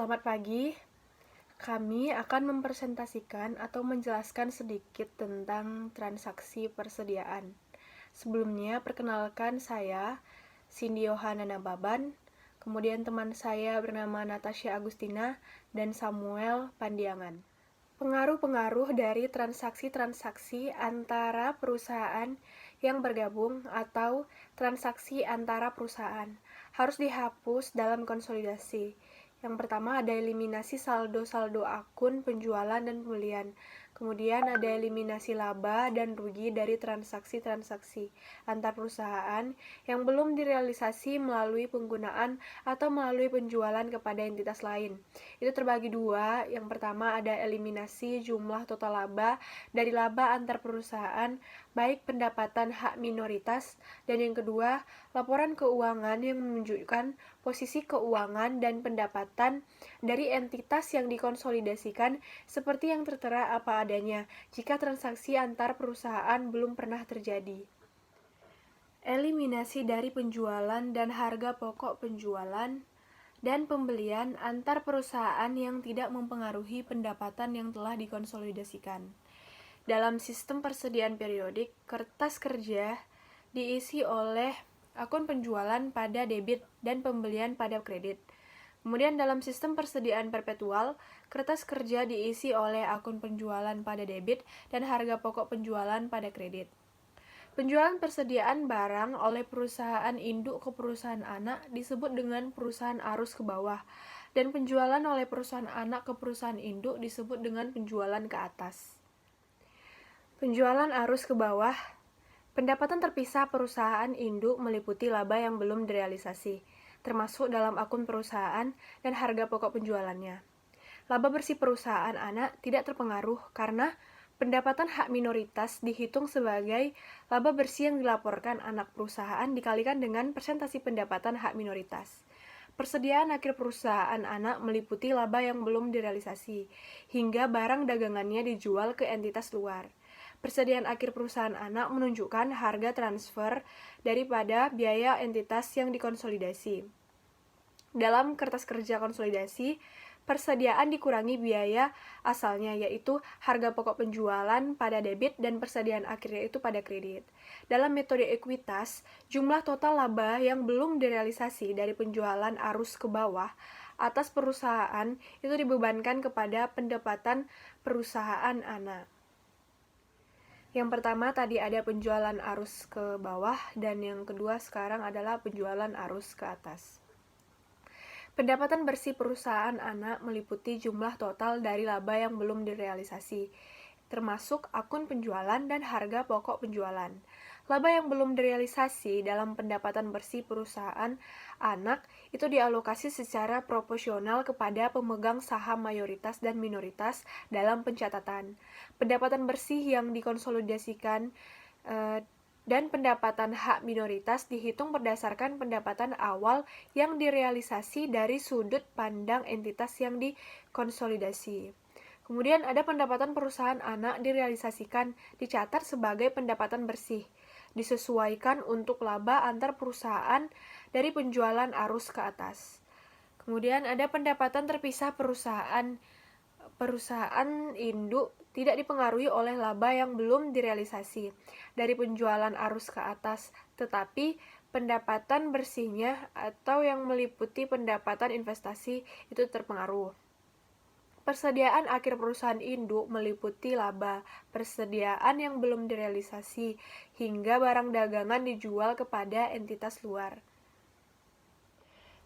Selamat pagi. Kami akan mempresentasikan atau menjelaskan sedikit tentang transaksi persediaan. Sebelumnya, perkenalkan saya, Cindy Yohana Nababan, kemudian teman saya bernama Natasha Agustina, dan Samuel Pandiangan. Pengaruh-pengaruh dari transaksi-transaksi antara perusahaan yang bergabung atau transaksi antara perusahaan harus dihapus dalam konsolidasi. Yang pertama ada eliminasi saldo-saldo akun penjualan dan pembelian. Kemudian ada eliminasi laba dan rugi dari transaksi-transaksi antar perusahaan yang belum direalisasi melalui penggunaan atau melalui penjualan kepada entitas lain. Itu terbagi dua. Yang pertama ada eliminasi jumlah total laba dari laba antar perusahaan, baik pendapatan hak minoritas, dan yang kedua, laporan keuangan yang menunjukkan posisi keuangan dan pendapatan dari entitas yang dikonsolidasikan seperti yang tertera apa adanya jika transaksi antar perusahaan belum pernah terjadi. Eliminasi dari penjualan dan harga pokok penjualan dan pembelian antar perusahaan yang tidak mempengaruhi pendapatan yang telah dikonsolidasikan. Dalam sistem persediaan periodik, kertas kerja diisi oleh akun penjualan pada debit dan pembelian pada kredit. Kemudian dalam sistem persediaan perpetual, kertas kerja diisi oleh akun penjualan pada debit dan harga pokok penjualan pada kredit. Penjualan persediaan barang oleh perusahaan induk ke perusahaan anak disebut dengan perusahaan arus ke bawah, dan penjualan oleh perusahaan anak ke perusahaan induk disebut dengan penjualan ke atas. Penjualan arus ke bawah. Pendapatan terpisah perusahaan induk meliputi laba yang belum direalisasi, termasuk dalam akun perusahaan dan harga pokok penjualannya. Laba bersih perusahaan anak tidak terpengaruh karena pendapatan hak minoritas dihitung sebagai laba bersih yang dilaporkan anak perusahaan dikalikan dengan persentase pendapatan hak minoritas. Persediaan akhir perusahaan anak meliputi laba yang belum direalisasi, hingga barang dagangannya dijual ke entitas luar. Persediaan akhir perusahaan anak menunjukkan harga transfer daripada biaya entitas yang dikonsolidasi. Dalam kertas kerja konsolidasi, persediaan dikurangi biaya asalnya, yaitu harga pokok penjualan pada debit dan persediaan akhirnya itu pada kredit. Dalam metode ekuitas, jumlah total laba yang belum direalisasi dari penjualan arus ke bawah atas perusahaan itu dibebankan kepada pendapatan perusahaan anak. Yang pertama tadi ada penjualan arus ke bawah, dan yang kedua sekarang adalah penjualan arus ke atas. Pendapatan bersih perusahaan anak meliputi jumlah total dari laba yang belum direalisasi, termasuk akun penjualan dan harga pokok penjualan. Laba yang belum direalisasi dalam pendapatan bersih perusahaan anak itu dialokasi secara proporsional kepada pemegang saham mayoritas dan minoritas dalam pencatatan. Pendapatan bersih yang dikonsolidasikan dan pendapatan hak minoritas dihitung berdasarkan pendapatan awal yang direalisasi dari sudut pandang entitas yang dikonsolidasi. Kemudian ada pendapatan perusahaan anak direalisasikan, dicatat sebagai pendapatan bersih, disesuaikan untuk laba antar perusahaan dari penjualan arus ke atas. Kemudian ada pendapatan terpisah perusahaan induk tidak dipengaruhi oleh laba yang belum direalisasi dari penjualan arus ke atas, tetapi pendapatan bersihnya atau yang meliputi pendapatan investasi itu terpengaruh. Persediaan akhir perusahaan induk meliputi laba persediaan yang belum direalisasi hingga barang dagangan dijual kepada entitas luar.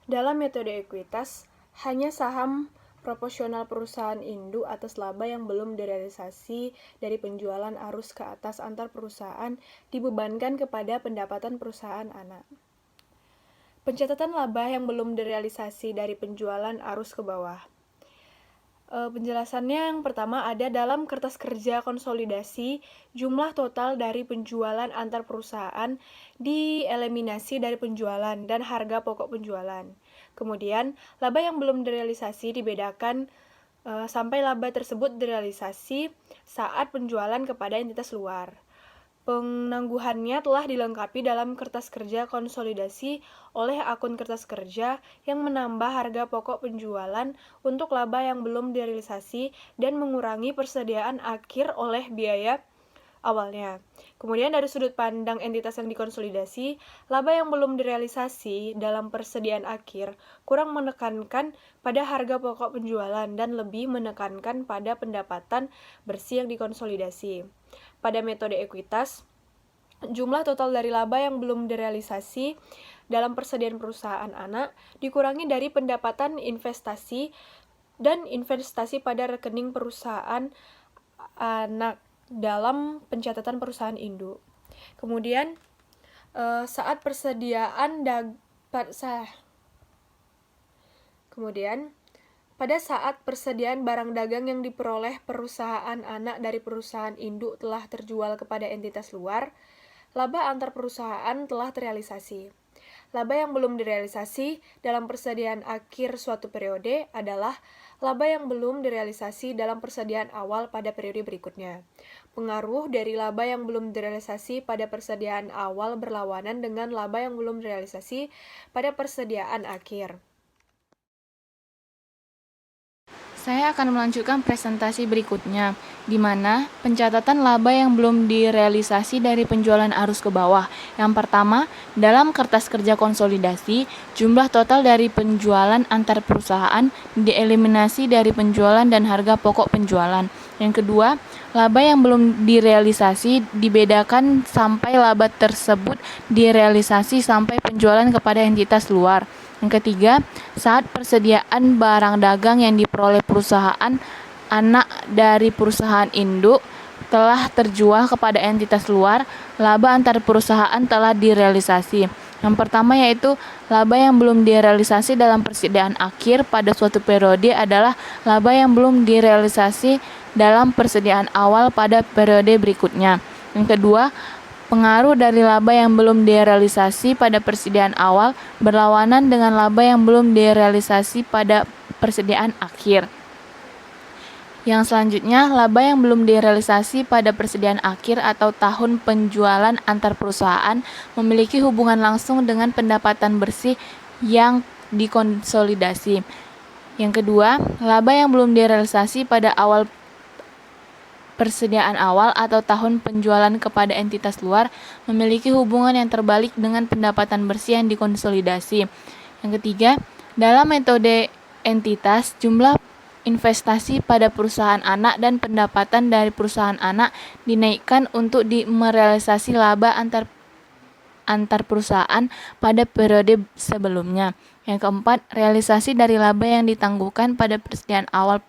Dalam metode ekuitas, hanya saham proporsional perusahaan induk atas laba yang belum direalisasi dari penjualan arus ke atas antar perusahaan dibebankan kepada pendapatan perusahaan anak. Pencatatan laba yang belum direalisasi dari penjualan arus ke bawah. Penjelasannya yang pertama ada dalam kertas kerja konsolidasi, jumlah total dari penjualan antar perusahaan dieliminasi dari penjualan dan harga pokok penjualan. Kemudian, laba yang belum direalisasi dibedakan sampai laba tersebut direalisasi saat penjualan kepada entitas luar. Penangguhannya telah dilengkapi dalam kertas kerja konsolidasi oleh akun kertas kerja yang menambah harga pokok penjualan untuk laba yang belum direalisasi dan mengurangi persediaan akhir oleh biaya awalnya. Kemudian dari sudut pandang entitas yang dikonsolidasi, laba yang belum direalisasi dalam persediaan akhir kurang menekankan pada harga pokok penjualan dan lebih menekankan pada pendapatan bersih yang dikonsolidasi. Pada metode ekuitas, jumlah total dari laba yang belum direalisasi dalam persediaan perusahaan anak dikurangi dari pendapatan investasi dan investasi pada rekening perusahaan anak dalam pencatatan perusahaan induk. Kemudian saat persediaan pada saat persediaan barang dagang yang diperoleh perusahaan anak dari perusahaan induk telah terjual kepada entitas luar, laba antar perusahaan telah terrealisasi. Laba yang belum direalisasi dalam persediaan akhir suatu periode adalah laba yang belum direalisasi dalam persediaan awal pada periode berikutnya. Pengaruh dari laba yang belum direalisasi pada persediaan awal berlawanan dengan laba yang belum direalisasi pada persediaan akhir. Saya akan melanjutkan presentasi berikutnya, di mana pencatatan laba yang belum direalisasi dari penjualan arus ke bawah. Yang pertama, dalam kertas kerja konsolidasi, jumlah total dari penjualan antar perusahaan dieliminasi dari penjualan dan harga pokok penjualan. Yang kedua, laba yang belum direalisasi dibedakan sampai laba tersebut direalisasi sampai penjualan kepada entitas luar. Yang ketiga, saat persediaan barang dagang yang diperoleh perusahaan anak dari perusahaan induk telah terjual kepada entitas luar, laba antar perusahaan telah direalisasi. Yang pertama yaitu laba yang belum direalisasi dalam persediaan akhir pada suatu periode adalah laba yang belum direalisasi dalam persediaan awal pada periode berikutnya. Yang kedua, pengaruh dari laba yang belum direalisasi pada persediaan awal berlawanan dengan laba yang belum direalisasi pada persediaan akhir. Yang selanjutnya, laba yang belum direalisasi pada persediaan akhir atau tahun penjualan antar perusahaan memiliki hubungan langsung dengan pendapatan bersih yang dikonsolidasi. Yang kedua, laba yang belum direalisasi pada awal persediaan awal atau tahun penjualan kepada entitas luar memiliki hubungan yang terbalik dengan pendapatan bersih yang dikonsolidasi. Yang ketiga, dalam metode entitas, jumlah investasi pada perusahaan anak dan pendapatan dari perusahaan anak dinaikkan untuk merealisasi laba antar perusahaan pada periode sebelumnya. Yang keempat, realisasi dari laba yang ditangguhkan pada persediaan awal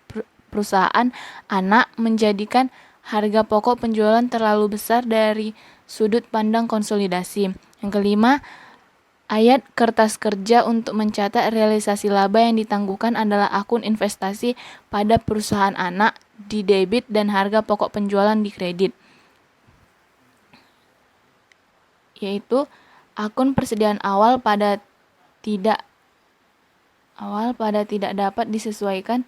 perusahaan anak menjadikan harga pokok penjualan terlalu besar dari sudut pandang konsolidasi. Yang kelima, ayat kertas kerja untuk mencatat realisasi laba yang ditangguhkan adalah akun investasi pada perusahaan anak di debit dan harga pokok penjualan di kredit, yaitu akun persediaan awal pada tidak dapat disesuaikan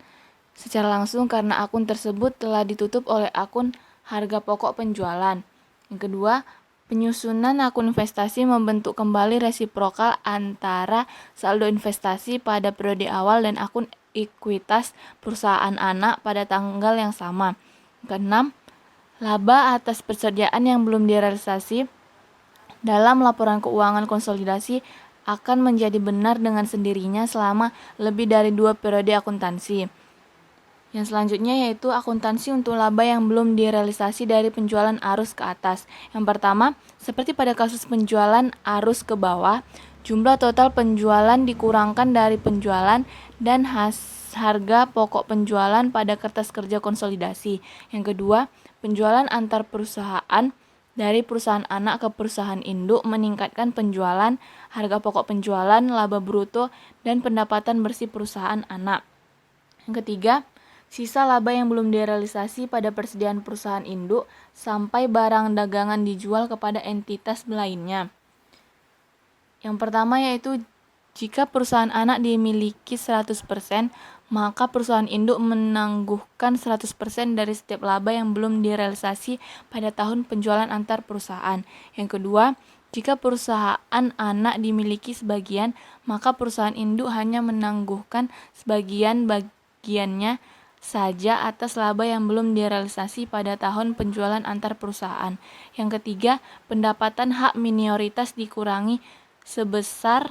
secara langsung karena akun tersebut telah ditutup oleh akun harga pokok penjualan. Yang kedua, penyusunan akun investasi membentuk kembali resiprokal antara saldo investasi pada periode awal dan akun ekuitas perusahaan anak pada tanggal yang sama. Keenam, laba atas persediaan yang belum direalisasi dalam laporan keuangan konsolidasi akan menjadi benar dengan sendirinya selama lebih dari 2 periode akuntansi. Yang selanjutnya yaitu akuntansi untuk laba yang belum direalisasi dari penjualan arus ke atas. Yang pertama, seperti pada kasus penjualan arus ke bawah, jumlah total penjualan dikurangkan dari penjualan dan harga pokok penjualan pada kertas kerja konsolidasi. Yang kedua, penjualan antar perusahaan dari perusahaan anak ke perusahaan induk meningkatkan penjualan, harga pokok penjualan, laba bruto, dan pendapatan bersih perusahaan anak. Yang ketiga, sisa laba yang belum direalisasi pada persediaan perusahaan induk sampai barang dagangan dijual kepada entitas lainnya. Yang pertama yaitu jika perusahaan anak dimiliki 100%, maka perusahaan induk menangguhkan 100% dari setiap laba yang belum direalisasi pada tahun penjualan antar perusahaan. Yang kedua, jika perusahaan anak dimiliki sebagian, maka perusahaan induk hanya menangguhkan sebagian bagiannya saja atas laba yang belum direalisasi pada tahun penjualan antar perusahaan. Yang ketiga, pendapatan hak minoritas dikurangi sebesar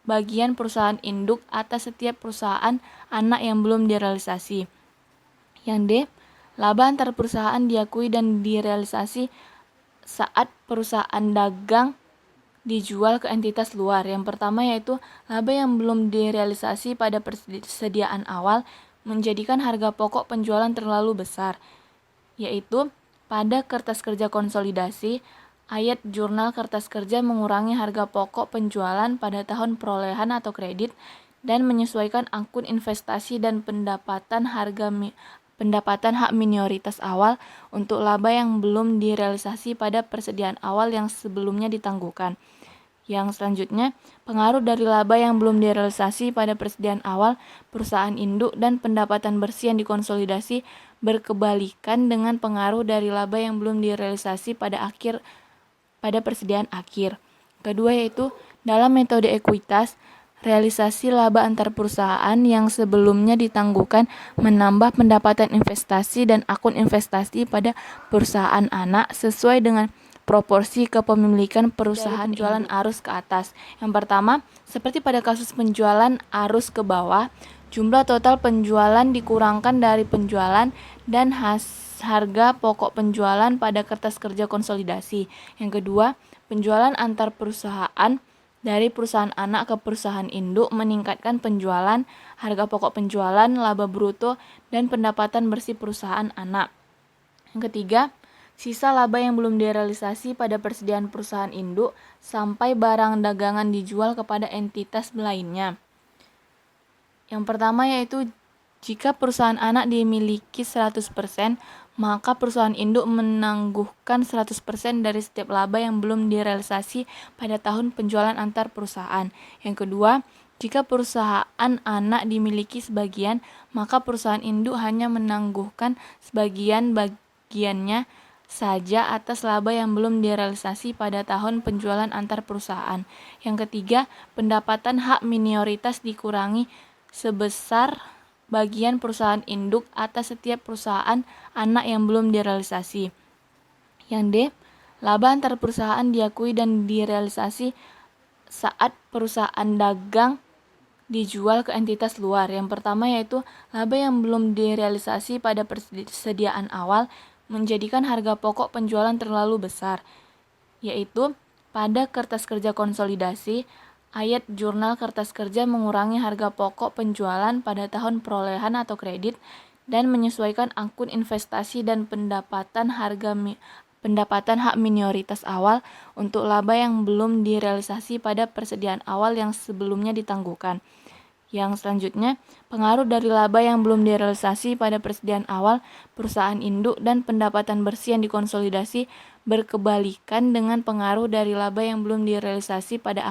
bagian perusahaan induk atas setiap perusahaan anak yang belum direalisasi. Yang D, laba antar perusahaan diakui dan direalisasi saat perusahaan dagang dijual ke entitas luar. Yang pertama yaitu laba yang belum direalisasi pada persediaan awal menjadikan harga pokok penjualan terlalu besar, yaitu pada kertas kerja konsolidasi, ayat jurnal kertas kerja mengurangi harga pokok penjualan pada tahun perolehan atau kredit dan menyesuaikan akun investasi dan pendapatan hak minoritas awal untuk laba yang belum direalisasi pada persediaan awal yang sebelumnya ditangguhkan. Yang selanjutnya, pengaruh dari laba yang belum direalisasi pada persediaan awal perusahaan induk dan pendapatan bersih yang dikonsolidasi berkebalikan dengan pengaruh dari laba yang belum direalisasi pada persediaan akhir. Kedua yaitu dalam metode ekuitas, realisasi laba antar perusahaan yang sebelumnya ditangguhkan menambah pendapatan investasi dan akun investasi pada perusahaan anak sesuai dengan proporsi kepemilikan perusahaan penjualan arus ke atas. Yang pertama, seperti pada kasus penjualan arus ke bawah, jumlah total penjualan dikurangkan dari penjualan dan harga pokok penjualan pada kertas kerja konsolidasi. Yang kedua, penjualan antar perusahaan dari perusahaan anak ke perusahaan induk meningkatkan penjualan, harga pokok penjualan, laba bruto, dan pendapatan bersih perusahaan anak. Yang ketiga, sisa laba yang belum direalisasi pada persediaan perusahaan induk sampai barang dagangan dijual kepada entitas lainnya. Yang pertama yaitu jika perusahaan anak dimiliki 100%, maka perusahaan induk menangguhkan 100% dari setiap laba yang belum direalisasi pada tahun penjualan antar perusahaan. Yang kedua, jika perusahaan anak dimiliki sebagian, maka perusahaan induk hanya menangguhkan sebagian bagiannya saja atas laba yang belum direalisasi pada tahun penjualan antar perusahaan. Yang ketiga, pendapatan hak minoritas dikurangi sebesar bagian perusahaan induk atas setiap perusahaan anak yang belum direalisasi. Yang D, laba antar perusahaan diakui dan direalisasi saat perusahaan dagang dijual ke entitas luar. Yang pertama yaitu laba yang belum direalisasi pada persediaan awal menjadikan harga pokok penjualan terlalu besar, yaitu pada kertas kerja konsolidasi, ayat jurnal kertas kerja mengurangi harga pokok penjualan pada tahun perolehan atau kredit dan menyesuaikan akun investasi dan pendapatan hak minoritas awal untuk laba yang belum direalisasi pada persediaan awal yang sebelumnya ditangguhkan. Yang selanjutnya, pengaruh dari laba yang belum direalisasi pada persediaan awal perusahaan induk dan pendapatan bersih yang dikonsolidasi berkebalikan dengan pengaruh dari laba yang belum direalisasi pada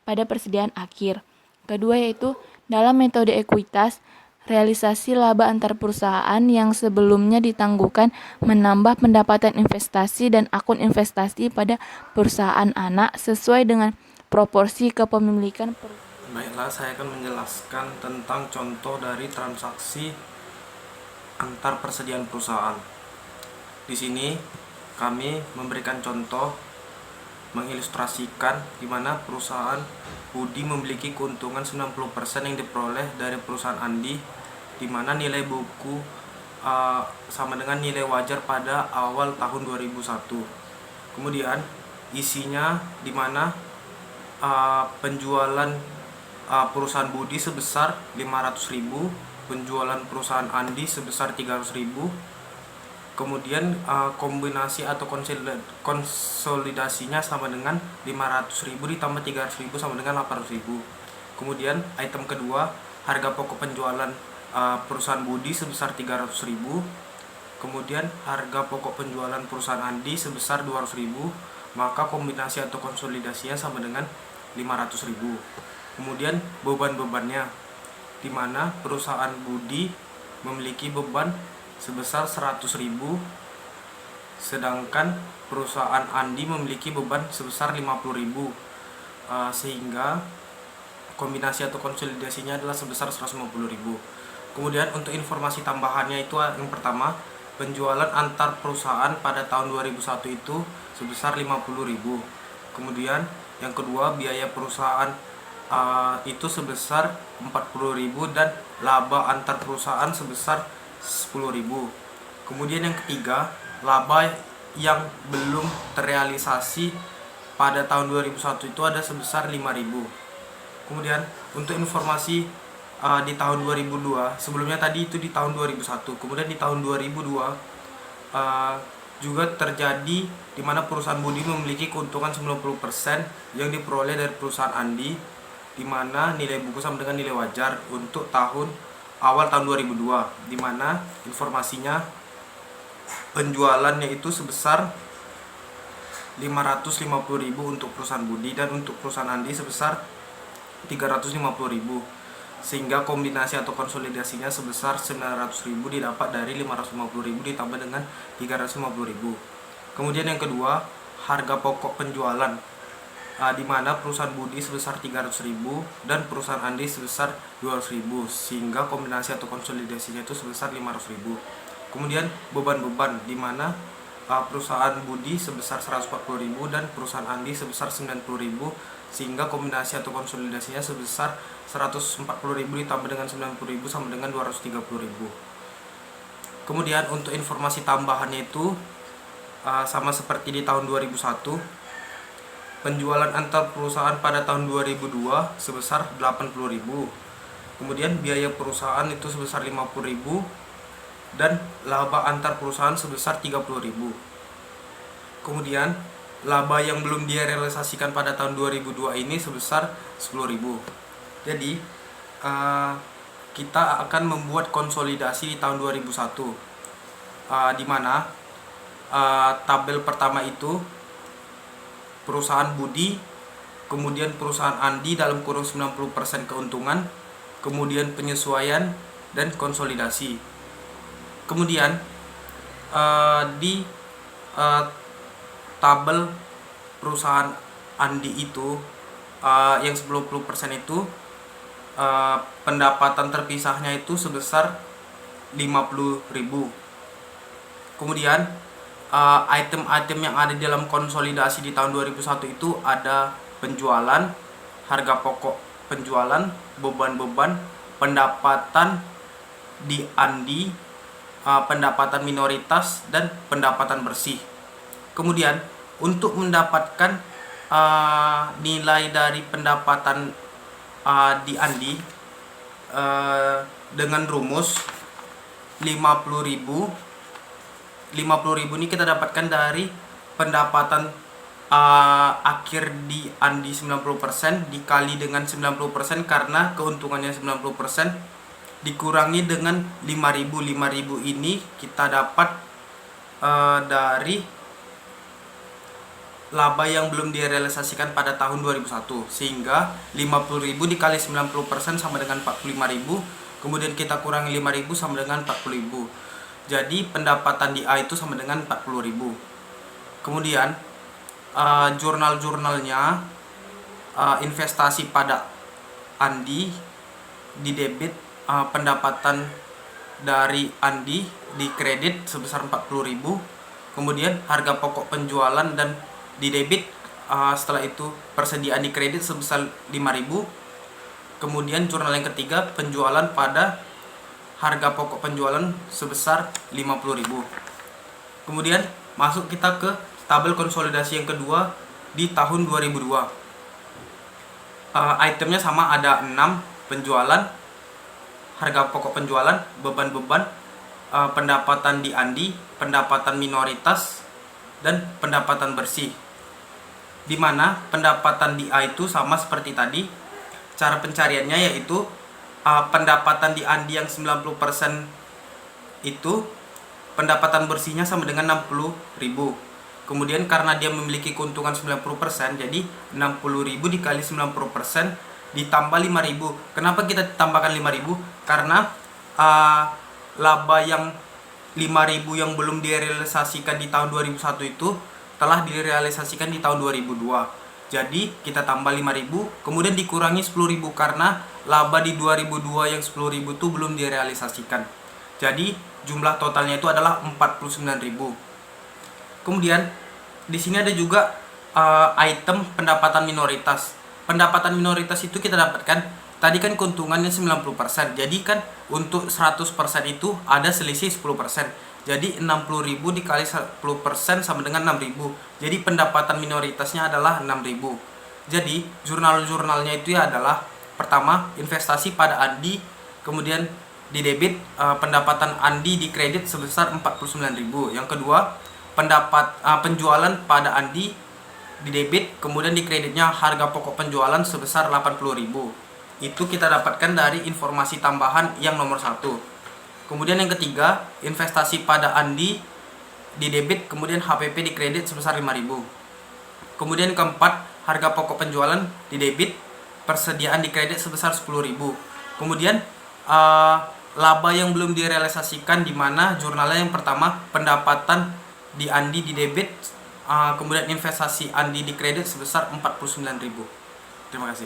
persediaan akhir. Kedua yaitu dalam metode ekuitas, realisasi laba antar perusahaan yang sebelumnya ditangguhkan menambah pendapatan investasi dan akun investasi pada perusahaan anak sesuai dengan proporsi kepemilikan perusahaan. Baiklah, saya akan menjelaskan tentang contoh dari transaksi antar persediaan perusahaan. Di sini kami memberikan contoh mengilustrasikan di mana perusahaan Budi memiliki keuntungan 90% yang diperoleh dari perusahaan Andi, di mana nilai buku sama dengan nilai wajar pada awal tahun 2001. Kemudian isinya di mana penjualan perusahaan Budi sebesar 500.000, penjualan perusahaan Andi sebesar 300.000. Kemudian kombinasi atau konsolidasinya sama dengan 500.000 ditambah 300.000 sama dengan 800.000. Kemudian item kedua, harga pokok penjualan perusahaan Budi sebesar 300.000. Kemudian harga pokok penjualan perusahaan Andi sebesar 200.000, maka kombinasi atau konsolidasinya sama dengan 500.000. Kemudian beban-bebannya di mana perusahaan Budi memiliki beban sebesar 100.000, sedangkan perusahaan Andi memiliki beban sebesar 50.000, sehingga kombinasi atau konsolidasinya adalah sebesar 150.000. Kemudian untuk informasi tambahannya itu yang pertama, penjualan antar perusahaan pada tahun 2001 itu sebesar 50.000. Kemudian yang kedua, biaya perusahaan itu sebesar 40.000 dan laba antar perusahaan sebesar 10.000. Kemudian yang ketiga, laba yang belum terrealisasi pada tahun 2001 itu ada sebesar 5.000. Kemudian untuk informasi di tahun 2002, sebelumnya tadi itu di tahun 2001, kemudian di tahun 2002 juga terjadi di mana perusahaan Budi memiliki keuntungan 90% yang diperoleh dari perusahaan Andi, di mana nilai buku sama dengan nilai wajar untuk awal tahun 2002, di mana informasinya penjualannya itu sebesar 550.000 untuk perusahaan Budi dan untuk perusahaan Andi sebesar 350.000, sehingga kombinasi atau konsolidasinya sebesar 900.000 didapat dari 550.000 ditambah dengan 350.000. Kemudian yang kedua, harga pokok penjualan, di mana perusahaan Budi sebesar 300.000 dan perusahaan Andi sebesar 200.000, sehingga kombinasi atau konsolidasinya itu sebesar 500.000. Kemudian beban-beban, di mana perusahaan Budi sebesar 140.000 dan perusahaan Andi sebesar 90.000, sehingga kombinasi atau konsolidasinya sebesar 140.000 ditambah dengan 90.000 sama dengan 230.000. Kemudian untuk informasi tambahannya itu sama seperti di tahun 2001, penjualan antar perusahaan pada tahun 2002 sebesar 80.000. Kemudian biaya perusahaan itu sebesar 50.000 dan laba antar perusahaan sebesar 30.000. Kemudian laba yang belum direalisasikan pada tahun 2002 ini sebesar 10.000. Jadi kita akan membuat konsolidasi di tahun 2001, di mana tabel pertama itu perusahaan Budi, kemudian perusahaan Andi dalam kurung 90% keuntungan, kemudian penyesuaian dan konsolidasi. Kemudian di tabel perusahaan Andi itu yang 90% itu pendapatan terpisahnya itu sebesar 50.000. Kemudian item-item yang ada di dalam konsolidasi di tahun 2001 itu ada penjualan, harga pokok penjualan, beban-beban, pendapatan di Andi, pendapatan minoritas, dan pendapatan bersih. Kemudian untuk mendapatkan nilai dari pendapatan di Andi dengan rumus 50.000 ini kita dapatkan dari pendapatan akhir di Andi 90% dikali dengan 90% karena keuntungannya 90% dikurangi dengan 5.000 ini kita dapat dari laba yang belum direalisasikan pada tahun 2001, sehingga 50.000 dikali 90% sama dengan 45.000, kemudian kita kurangi 5.000 sama dengan 40.000. Jadi pendapatan di A itu sama dengan 40.000. Kemudian jurnal-jurnalnya investasi pada Andi di debit, pendapatan dari Andi di kredit sebesar 40.000. Kemudian harga pokok penjualan dan di debit, setelah itu persediaan di kredit sebesar 5.000. Kemudian jurnal yang ketiga, penjualan pada harga pokok penjualan sebesar 50.000. Kemudian masuk kita ke tabel konsolidasi yang kedua di tahun 2002. Itemnya sama, ada 6: penjualan, harga pokok penjualan, beban-beban, pendapatan di Andi, pendapatan minoritas, dan pendapatan bersih. Di mana pendapatan di A itu sama seperti tadi. Cara pencariannya yaitu pendapatan di Andi yang 90% itu pendapatan bersihnya sama dengan 60.000. Kemudian karena dia memiliki keuntungan 90%, jadi 60.000 dikali 90% ditambah 5.000. Kenapa kita tambahkan 5.000? Karena laba yang 5.000 yang belum direalisasikan di tahun 2001 itu telah direalisasikan di tahun 2002. Jadi kita tambah 5.000, kemudian dikurangi 10.000 karena laba di 2002 yang 10.000 itu belum direalisasikan. Jadi jumlah totalnya itu adalah 49.000. Kemudian di sini ada juga item pendapatan minoritas. Pendapatan minoritas itu kita dapatkan, tadi kan keuntungannya 90%. Jadi kan untuk 100% itu ada selisih 10%. Jadi 60.000 dikali 10% sama dengan 6.000. Jadi pendapatan minoritasnya adalah 6.000. Jadi jurnal-jurnalnya itu ya adalah pertama investasi pada Andi, kemudian di debit pendapatan Andi di kredit sebesar 49.000. Yang kedua penjualan pada Andi di debit, kemudian di kreditnya harga pokok penjualan sebesar 80.000. Itu kita dapatkan dari informasi tambahan yang nomor 1. Kemudian yang ketiga, investasi pada Andi di debit, kemudian HPP di kredit sebesar 5.000. Kemudian keempat, harga pokok penjualan di debit, persediaan di kredit sebesar 10.000. Kemudian laba yang belum direalisasikan, di mana jurnalnya yang pertama pendapatan di Andi di debit, kemudian investasi Andi di kredit sebesar 49.000. Terima kasih.